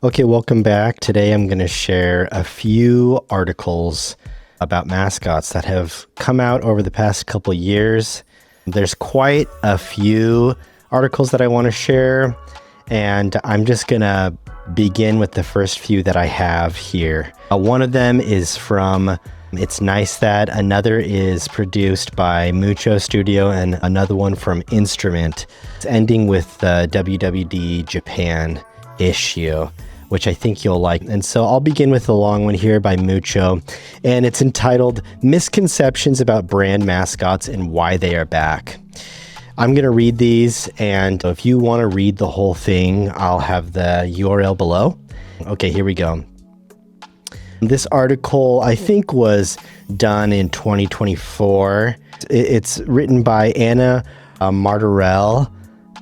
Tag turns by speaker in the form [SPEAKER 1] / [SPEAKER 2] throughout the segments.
[SPEAKER 1] Okay, welcome back. Today I'm going to share a few articles about mascots that have come out over the past couple years. There's quite a few articles that I want to share, and I'm just going to begin with the first few that I have here. One of them is from It's Nice That, another is produced by Mucho Studio, and another one from Instrument. It's ending with the WWD Japan issue, which I think you'll like. And so I'll begin with the long one here by Mucho, and it's entitled Misconceptions About Brand Mascots and Why They Are Back. I'm going to read these, and if you want to read the whole thing, I'll have the URL below. Okay, here we go. This article, I think, was done in 2024. It's written by Anna Martorell,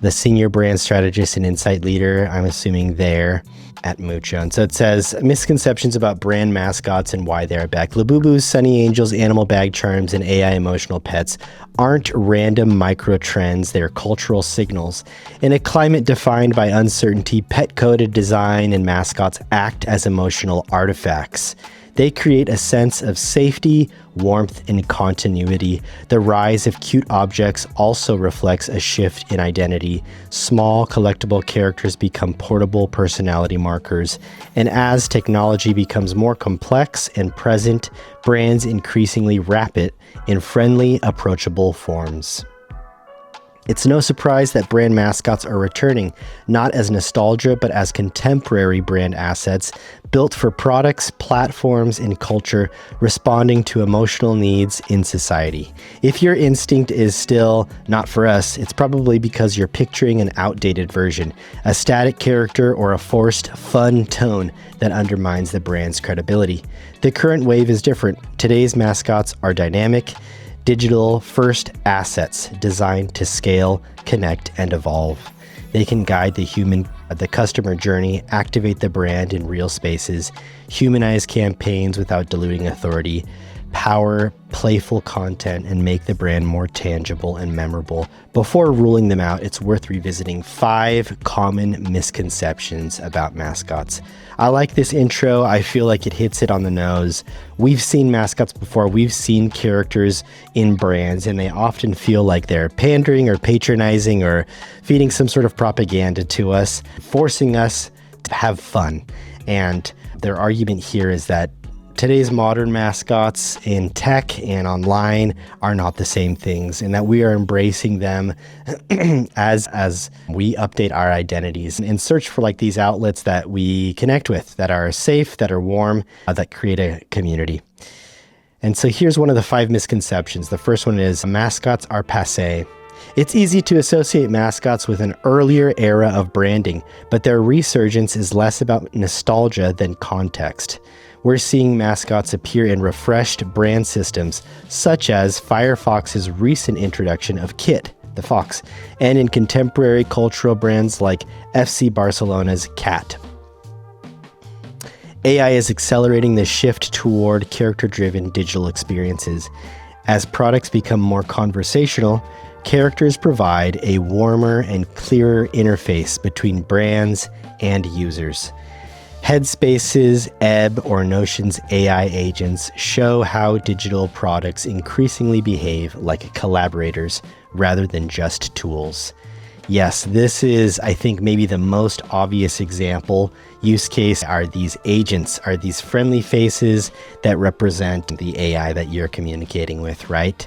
[SPEAKER 1] the senior brand strategist and insight leader, I'm assuming there at Mucho. And so it says, misconceptions about brand mascots and why they're back. Labubu's, Sunny Angels, Animal Bag Charms, and AI emotional pets aren't random micro trends, they're cultural signals. In a climate defined by uncertainty, pet-coded design and mascots act as emotional artifacts. They create a sense of safety, warmth, and continuity. The rise of cute objects also reflects a shift in identity. Small, collectible characters become portable personality markers. And as technology becomes more complex and present, brands increasingly wrap it in friendly, approachable forms. It's no surprise that brand mascots are returning, not as nostalgia, but as contemporary brand assets built for products, platforms, and culture, responding to emotional needs in society. If your instinct is still not for us, it's probably because you're picturing an outdated version, a static character, or a forced, fun tone that undermines the brand's credibility. The current wave is different. Today's mascots are dynamic, digital-first assets designed to scale, connect, and evolve. They can guide the customer journey, activate the brand in real spaces, humanize campaigns without diluting authority, power playful content, and make the brand more tangible and memorable. Before ruling them out, it's worth revisiting 5 common misconceptions about mascots. I like this intro. I feel like it hits it on the nose. We've seen mascots before. We've seen characters in brands, and they often feel like they're pandering or patronizing or feeding some sort of propaganda to us, forcing us to have fun. And their argument here is that today's modern mascots in tech and online are not the same things, and that we are embracing them as we update our identities and search for like these outlets that we connect with, that are safe, that are warm, that create a community. And so here's one of the 5 misconceptions. The first one is mascots are passé. It's easy to associate mascots with an earlier era of branding, but their resurgence is less about nostalgia than context. We're seeing mascots appear in refreshed brand systems, such as Firefox's recent introduction of Kit, the fox, and in contemporary cultural brands like FC Barcelona's Cat. AI is accelerating the shift toward character-driven digital experiences. As products become more conversational, characters provide a warmer and clearer interface between brands and users. Headspace's Ebb or Notion's AI agents show how digital products increasingly behave like collaborators rather than just tools. Yes, this is, I think, maybe the most obvious example. Use case are these agents, are these friendly faces that represent the AI that you're communicating with, right?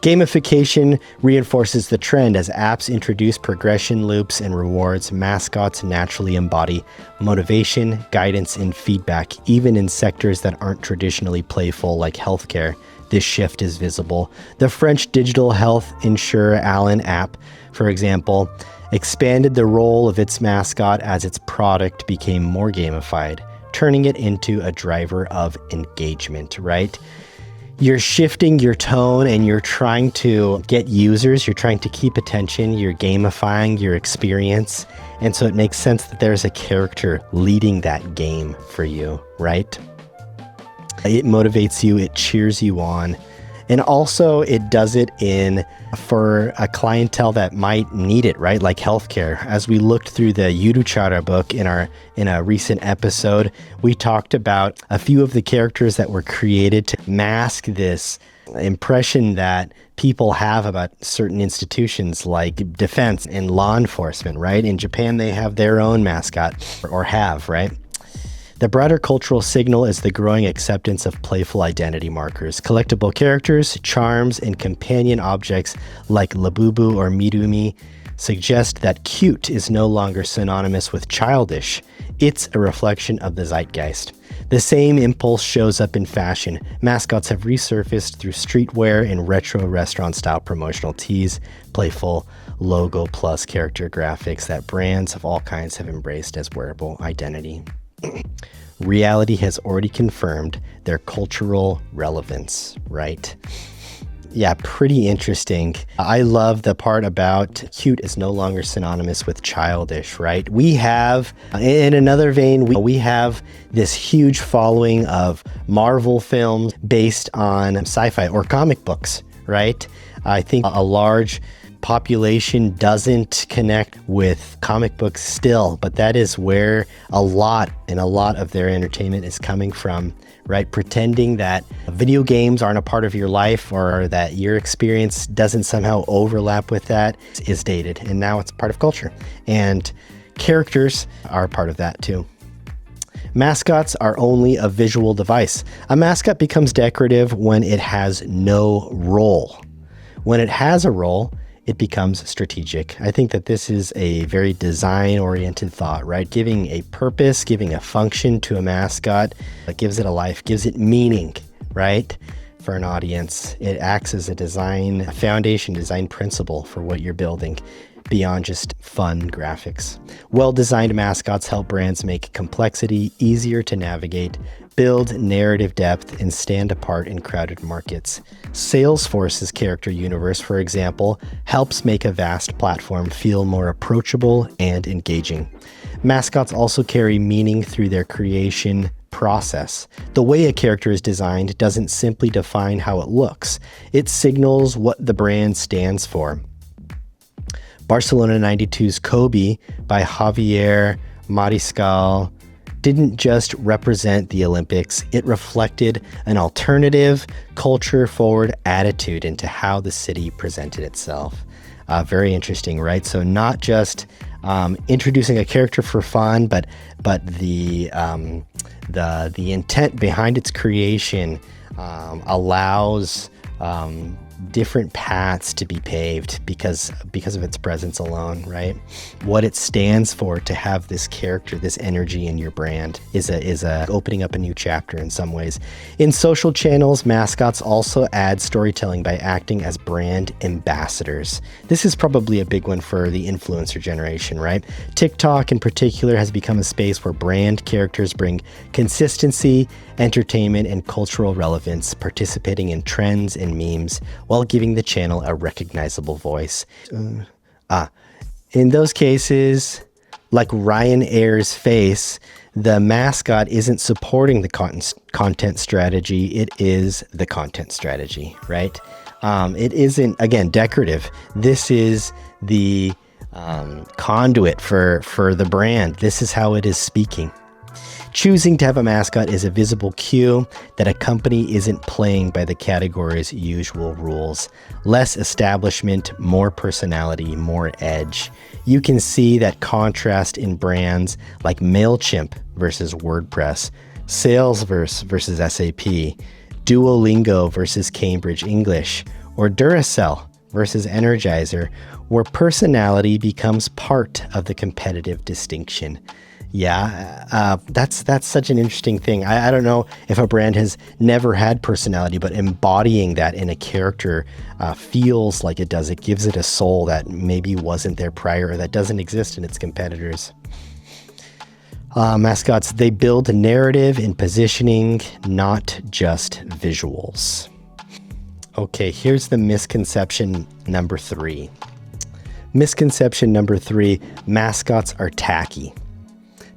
[SPEAKER 1] Gamification reinforces the trend. As apps introduce progression loops and rewards, mascots naturally embody motivation, guidance, and feedback, even in sectors that aren't traditionally playful like healthcare. This shift is visible. The French digital health insurer Allen app, for example, expanded the role of its mascot as its product became more gamified, turning it into a driver of engagement, right? You're shifting your tone and you're trying to get users, you're trying to keep attention, you're gamifying your experience. And so it makes sense that there's a character leading that game for you, right? It motivates you, it cheers you on, And also it does it for a clientele that might need it, right? Like healthcare. As we looked through the Yuruchara book in a recent episode, we talked about a few of the characters that were created to mask this impression that people have about certain institutions like defense and law enforcement, right? In Japan, they have their own mascot, or have, right? The broader cultural signal is the growing acceptance of playful identity markers. Collectible characters, charms, and companion objects like Labubu or Mirumi suggest that cute is no longer synonymous with childish. It's a reflection of the zeitgeist. The same impulse shows up in fashion. Mascots have resurfaced through streetwear and retro restaurant-style promotional tees, playful logo plus character graphics that brands of all kinds have embraced as wearable identity. Reality has already confirmed their cultural relevance, right? Yeah, pretty interesting. I love the part about cute is no longer synonymous with childish, right? We have, in another vein, we have this huge following of Marvel films based on sci-fi or comic books, right? I think a large population doesn't connect with comic books still, but that is where a lot of their entertainment is coming from, right? Pretending that video games aren't a part of your life or that your experience doesn't somehow overlap with that is dated, and now it's part of culture. And characters are part of that too. Mascots are only a visual device. A mascot becomes decorative when it has no role. When it has a role, it becomes strategic. I think that this is a very design-oriented thought, right? Giving a purpose, giving a function to a mascot, that gives it a life, gives it meaning, right? For an audience, it acts as a foundation design principle for what you're building beyond just fun graphics. Well-designed mascots help brands make complexity easier to navigate, build narrative depth, and stand apart in crowded markets. Salesforce's character universe, for example, helps make a vast platform feel more approachable and engaging. Mascots also carry meaning through their creation process. The way a character is designed doesn't simply define how it looks. It signals what the brand stands for. Barcelona 92's Kobe by Javier Mariscal didn't just represent the Olympics, it reflected an alternative, culture-forward attitude into how the city presented itself. Very interesting, right? So not just introducing a character for fun, but the intent behind its creation allows different paths to be paved because of its presence alone, right? What it stands for to have this character, this energy in your brand is a opening up a new chapter in some ways. In social channels, mascots also add storytelling by acting as brand ambassadors. This is probably a big one for the influencer generation, right? TikTok in particular has become a space where brand characters bring consistency, entertainment, and cultural relevance, participating in trends and memes while giving the channel a recognizable voice. In those cases, like Ryanair's face, the mascot isn't supporting the content strategy, it is the content strategy, right? It isn't, again, decorative. This is the conduit for the brand. This is how it is speaking. Choosing to have a mascot is a visible cue that a company isn't playing by the category's usual rules. Less establishment, more personality, more edge. You can see that contrast in brands like MailChimp versus WordPress, Salesforce versus SAP, Duolingo versus Cambridge English, or Duracell versus Energizer, where personality becomes part of the competitive distinction. Yeah, that's such an interesting thing. I don't know if a brand has never had personality, but embodying that in a character feels like it does. It gives it a soul that maybe wasn't there prior or that doesn't exist in its competitors. Mascots, they build narrative and positioning, not just visuals. Okay, here's the misconception number 3. Misconception number 3, mascots are tacky.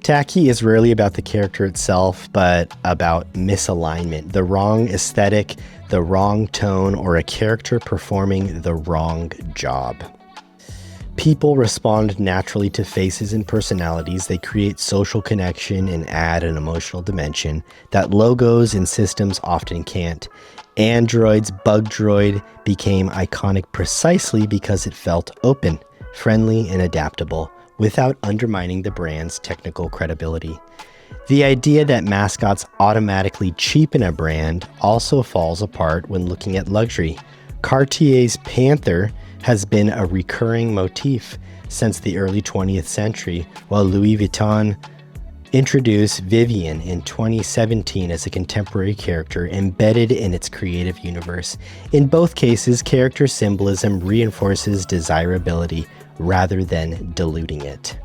[SPEAKER 1] Tacky is rarely about the character itself, but about misalignment, the wrong aesthetic, the wrong tone, or a character performing the wrong job. People respond naturally to faces and personalities. They create social connection and add an emotional dimension that logos and systems often can't. Android's Bug Droid became iconic precisely because it felt open, friendly, and adaptable, without undermining the brand's technical credibility. The idea that mascots automatically cheapen a brand also falls apart when looking at luxury. Cartier's Panther has been a recurring motif since the early 20th century, while Louis Vuitton introduced Vivienne in 2017 as a contemporary character embedded in its creative universe. In both cases, character symbolism reinforces desirability rather than diluting it.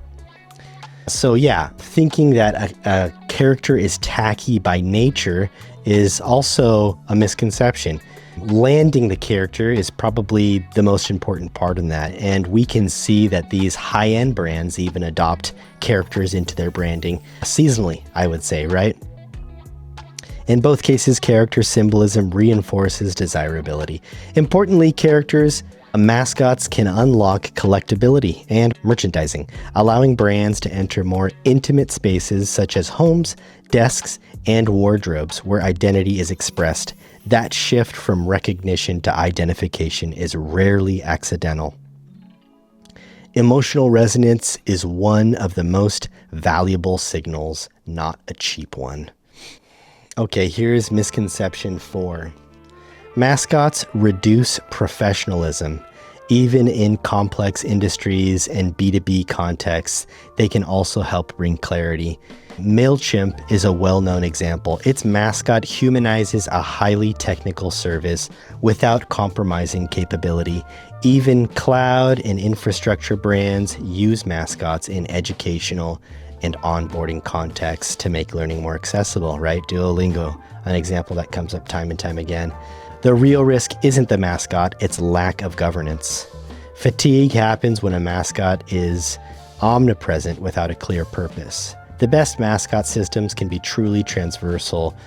[SPEAKER 1] So yeah, thinking that a character is tacky by nature is also a misconception. Landing the character is probably the most important part in that, and we can see that these high-end brands even adopt characters into their branding seasonally, I would say, right? In both cases, character symbolism reinforces desirability. Importantly, mascots can unlock collectability and merchandising, allowing brands to enter more intimate spaces such as homes, desks, and wardrobes where identity is expressed. That shift from recognition to identification is rarely accidental. Emotional resonance is one of the most valuable signals, not a cheap one. Okay, here's misconception 4. Mascots reduce professionalism. Even in complex industries and B2B contexts, they can also help bring clarity. MailChimp is a well-known example. Its mascot humanizes a highly technical service without compromising capability. Even cloud and infrastructure brands use mascots in educational and onboarding contexts to make learning more accessible, right? Duolingo, an example that comes up time and time again. The real risk isn't the mascot, it's lack of governance. Fatigue happens when a mascot is omnipresent without a clear purpose. The best mascot systems can be truly transversal,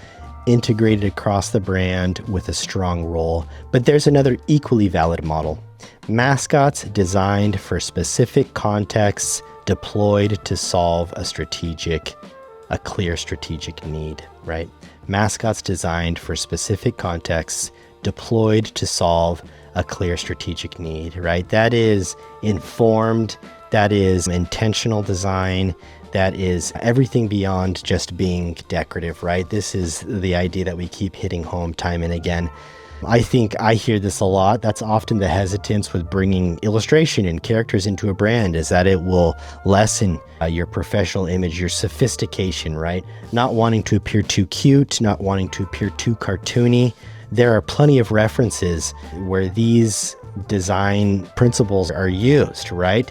[SPEAKER 1] integrated across the brand with a strong role. But there's another equally valid model. Mascots designed for specific contexts, deployed to solve a clear strategic need, right? Mascots designed for specific contexts, deployed to solve a clear strategic need, right? That is informed, that is intentional design, that is everything beyond just being decorative, right? This is the idea that we keep hitting home time and again. I think I hear this a lot. That's often the hesitance with bringing illustration and characters into a brand, is that it will lessen your professional image, your sophistication, right? Not wanting to appear too cute, not wanting to appear too cartoony. There are plenty of references where these design principles are used, right?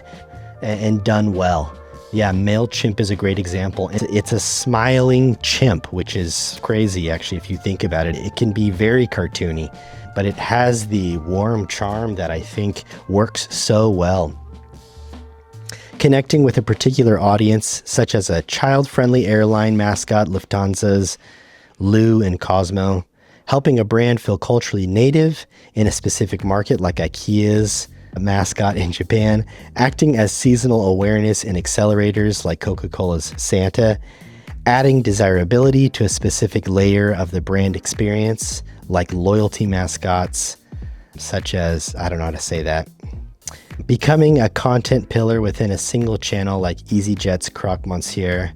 [SPEAKER 1] And done well. Yeah, MailChimp is a great example. It's a smiling chimp, which is crazy, actually, if you think about it. It can be very cartoony, but it has the warm charm that I think works so well. Connecting with a particular audience, such as a child-friendly airline mascot, Lufthansa's Lou and Cosmo, helping a brand feel culturally native in a specific market like IKEA's mascot in Japan, acting as seasonal awareness and accelerators like Coca-Cola's Santa, adding desirability to a specific layer of the brand experience like loyalty mascots, such as, I don't know how to say that, becoming a content pillar within a single channel like EasyJet's Croque Monsieur,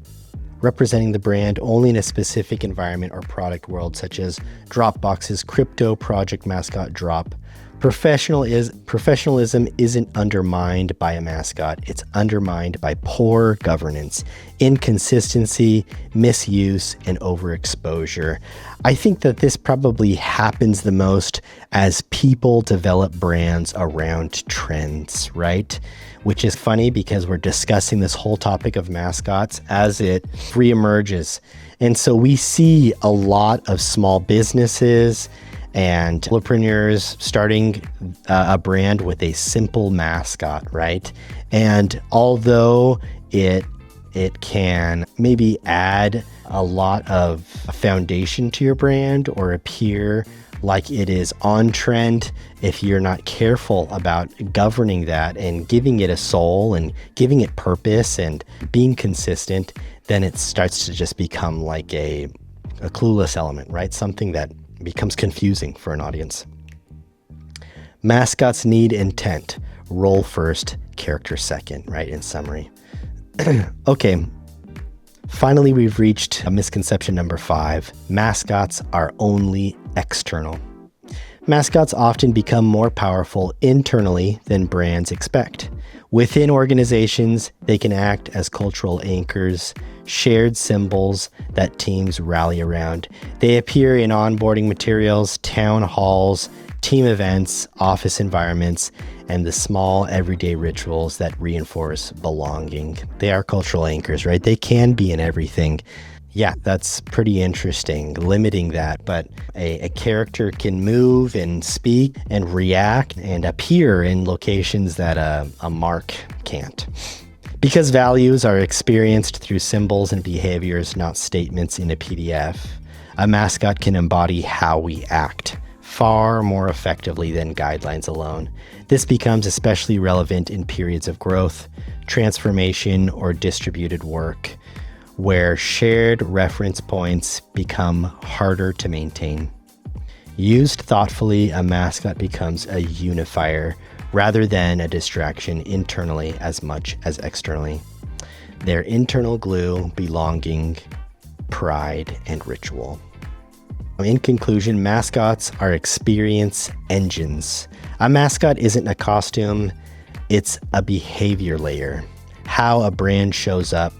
[SPEAKER 1] representing the brand only in a specific environment or product world, such as Dropbox's crypto project mascot Drop. Professionalism isn't undermined by a mascot. It's undermined by poor governance, inconsistency, misuse, and overexposure. I think that this probably happens the most as people develop brands around trends, right? Which is funny because we're discussing this whole topic of mascots as it reemerges. And so we see a lot of small businesses and solopreneurs starting a brand with a simple mascot, right? And although it It can maybe add a lot of foundation to your brand or appear like it is on trend. If you're not careful about governing that and giving it a soul and giving it purpose and being consistent, then it starts to just become like a clueless element, right? Something that becomes confusing for an audience. Mascots need intent. Role first, character second, right? In summary. Okay. Finally, we've reached misconception number 5. Mascots are only external. Mascots often become more powerful internally than brands expect. Within organizations, they can act as cultural anchors, shared symbols that teams rally around. They appear in onboarding materials, town halls, team events, office environments, and the small everyday rituals that reinforce belonging. They are cultural anchors, right? They can be in everything. Yeah, that's pretty interesting, limiting that. But a character can move and speak and react and appear in locations that a mark can't. Because values are experienced through symbols and behaviors, not statements in a PDF, a mascot can embody how we act far more effectively than guidelines alone. This becomes especially relevant in periods of growth, transformation, or distributed work, where shared reference points become harder to maintain. Used thoughtfully, a mascot becomes a unifier rather than a distraction internally as much as externally. Their internal glue, belonging, pride, and ritual. In conclusion, mascots are experience engines. A mascot isn't a costume, it's a behavior layer. How a brand shows up,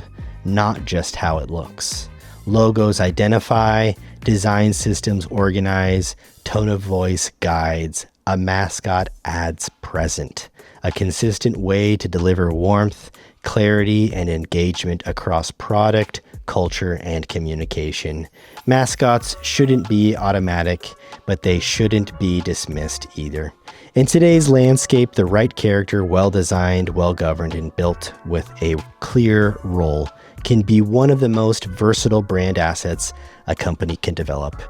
[SPEAKER 1] not just how it looks. Logos identify, design systems organize, tone of voice guides. A mascot adds present, a consistent way to deliver warmth, clarity, and engagement across product, culture, and communication. Mascots shouldn't be automatic, but they shouldn't be dismissed either. In today's landscape, the right character, well-designed, well-governed, and built with a clear role can be one of the most versatile brand assets a company can develop.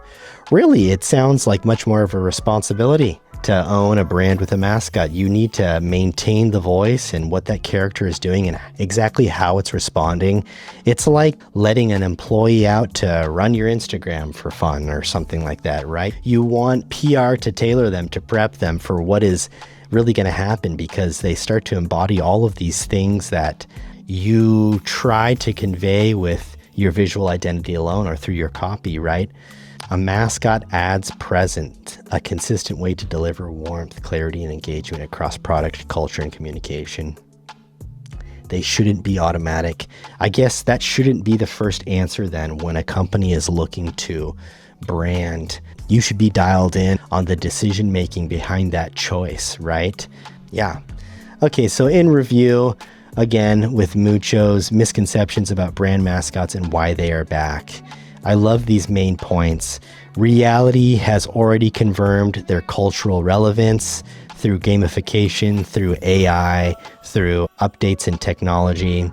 [SPEAKER 1] Really, it sounds like much more of a responsibility to own a brand with a mascot. You need to maintain the voice and what that character is doing and exactly how it's responding. It's like letting an employee out to run your Instagram for fun or something like that, right? You want PR to tailor them, to prep them for what is really going to happen, because they start to embody all of these things that you try to convey with your visual identity alone or through your copy, right? A mascot adds present, a consistent way to deliver warmth, clarity, and engagement across product, culture, and communication. They shouldn't be automatic. I guess that shouldn't be the first answer then when a company is looking to brand. You should be dialed in on the decision making behind that choice, right? Yeah. Okay, so in review, again, with Mucho's misconceptions about brand mascots and why they are back. I love these main points. Reality has already confirmed their cultural relevance through gamification, through AI, through updates in technology,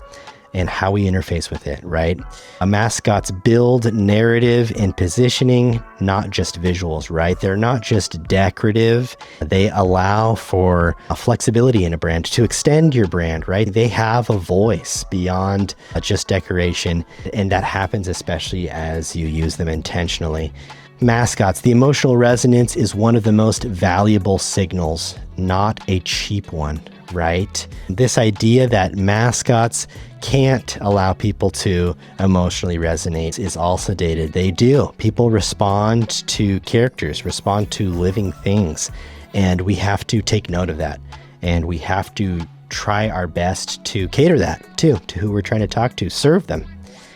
[SPEAKER 1] and how we interface with it, right? Mascots build narrative and positioning, not just visuals, right? They're not just decorative. They allow for a flexibility in a brand to extend your brand, right? They have a voice beyond just decoration, and that happens especially as you use them intentionally. Mascots, the emotional resonance is one of the most valuable signals, not a cheap one, right? This idea that mascots can't allow people to emotionally resonate is also dated. They do. People respond to characters, respond to living things, and we have to take note of that. And we have to try our best to cater that to who we're trying to talk to, serve them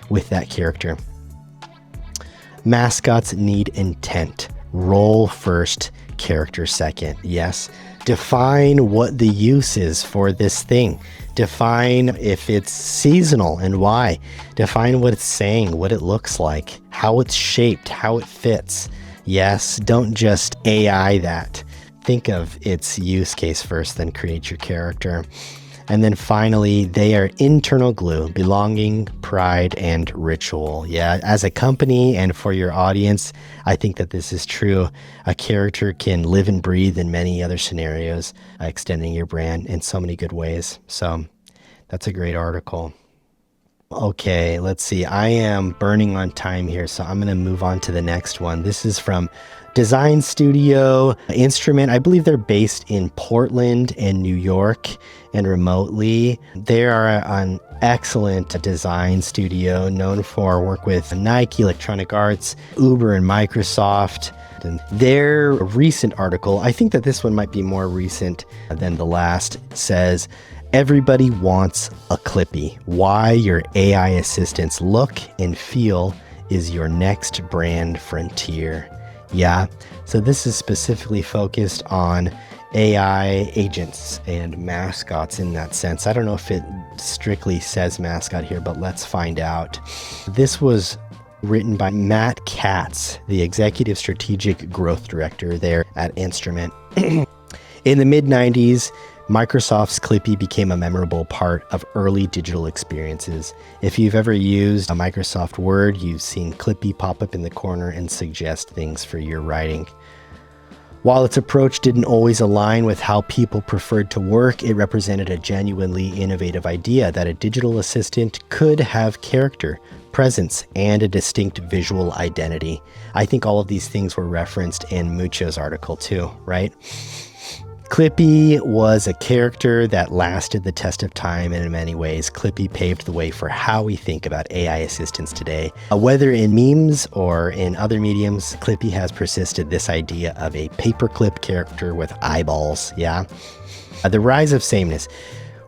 [SPEAKER 1] with that character. Mascots need intent. Role first, character second. Yes. Define what the use is for this thing. Define if it's seasonal and why. Define what it's saying, what it looks like, how it's shaped, how it fits. Yes, don't just AI that. Think of its use case first, then create your character. And then finally, they are internal glue, belonging, pride, and ritual. Yeah, as a company and for your audience, I think that this is true. A character can live and breathe in many other scenarios, extending your brand in so many good ways. So that's a great article. Okay, let's see. I am burning on time here, so I'm going to move on to the next one. This is from Design Studio Instrument. I believe they're based in Portland and New York and remotely. They are an excellent design studio known for work with Nike, Electronic Arts, Uber, and Microsoft. And their recent article, I think that this one might be more recent than the last, says, "Everybody wants a Clippy. Why your AI assistants look and feel is your next brand frontier." Yeah, so this is specifically focused on AI agents and mascots in that sense. I don't know if it strictly says mascot here, but let's find out. This was written by Matt Katz, the Executive Strategic Growth Director there at Instrument. In the mid-90s, Microsoft's Clippy became a memorable part of early digital experiences. If you've ever used a Microsoft Word, you've seen Clippy pop up in the corner and suggest things for your writing. While its approach didn't always align with how people preferred to work, it represented a genuinely innovative idea that a digital assistant could have character, presence, and a distinct visual identity. I think all of these things were referenced in Mucho's article too, right? Clippy was a character that lasted the test of time, and in many ways, Clippy paved the way for how we think about AI assistants today. Whether in memes or in other mediums, Clippy has persisted this idea of a paperclip character with eyeballs, yeah? The rise of sameness.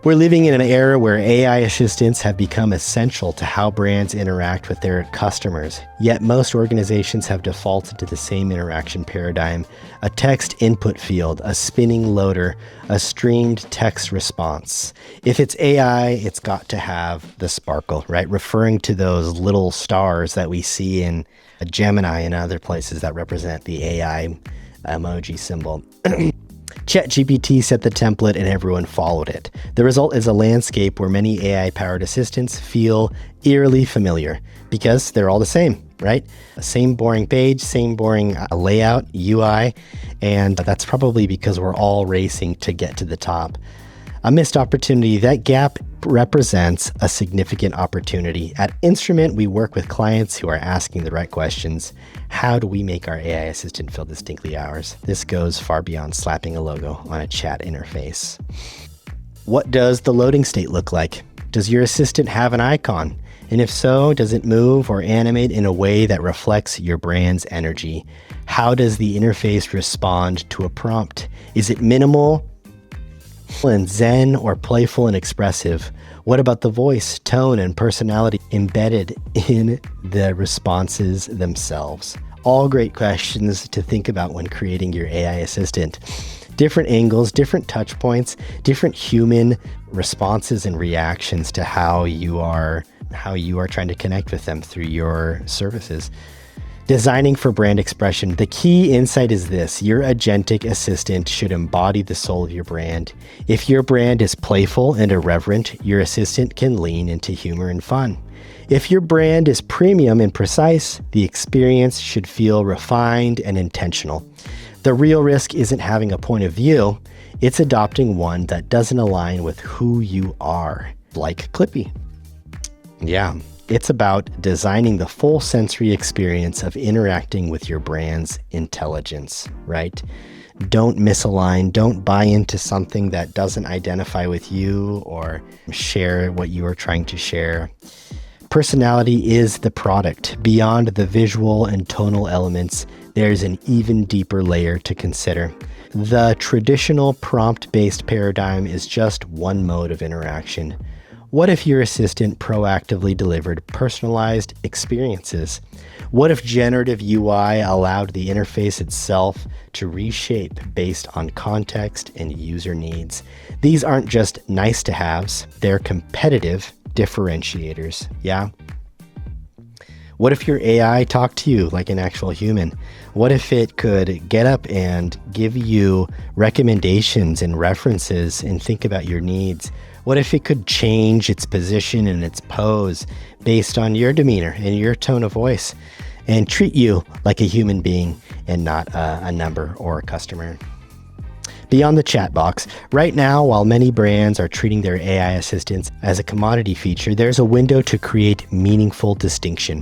[SPEAKER 1] We're living in an era where AI assistants have become essential to how brands interact with their customers. Yet most organizations have defaulted to the same interaction paradigm: a text input field, a spinning loader, a streamed text response. If it's AI, it's got to have the sparkle, right? Referring to those little stars that we see in Gemini and other places that represent the AI emoji symbol. ChatGPT set the template and everyone followed it. The result is a landscape where many AI-powered assistants feel eerily familiar because they're all the same, right? Same boring page, same boring layout, UI, and that's probably because we're all racing to get to the top. A missed opportunity. That gap represents a significant opportunity. At Instrument, we work with clients who are asking the right questions. How do we make our AI assistant feel distinctly ours? This goes far beyond slapping a logo on a chat interface. What does the loading state look like? Does your assistant have an icon? And if so, does it move or animate in a way that reflects your brand's energy? How does the interface respond to a prompt? Is it minimal and zen, or playful and expressive? What about the voice, tone, and personality embedded in the responses themselves? All great questions to think about when creating your AI assistant. Different angles, different touch points, different human responses and reactions to how you are trying to connect with them through your services. Designing for brand expression. The key insight is this: your agentic assistant should embody the soul of your brand. If your brand is playful and irreverent, your assistant can lean into humor and fun. If your brand is premium and precise, the experience should feel refined and intentional. The real risk isn't having a point of view, it's adopting one that doesn't align with who you are, like Clippy. Yeah. It's about designing the full sensory experience of interacting with your brand's intelligence, right? Don't misalign. Don't buy into something that doesn't identify with you or share what you are trying to share. Personality is the product. Beyond the visual and tonal elements, there's an even deeper layer to consider. The traditional prompt-based paradigm is just one mode of interaction. What if your assistant proactively delivered personalized experiences? What if generative UI allowed the interface itself to reshape based on context and user needs? These aren't just nice to haves, they're competitive differentiators, yeah? What if your AI talked to you like an actual human? What if it could get up and give you recommendations and references and think about your needs? What if it could change its position and its pose based on your demeanor and your tone of voice and treat you like a human being and not a number or a customer? Beyond the chat box, right now, while many brands are treating their AI assistants as a commodity feature, there's a window to create meaningful distinction.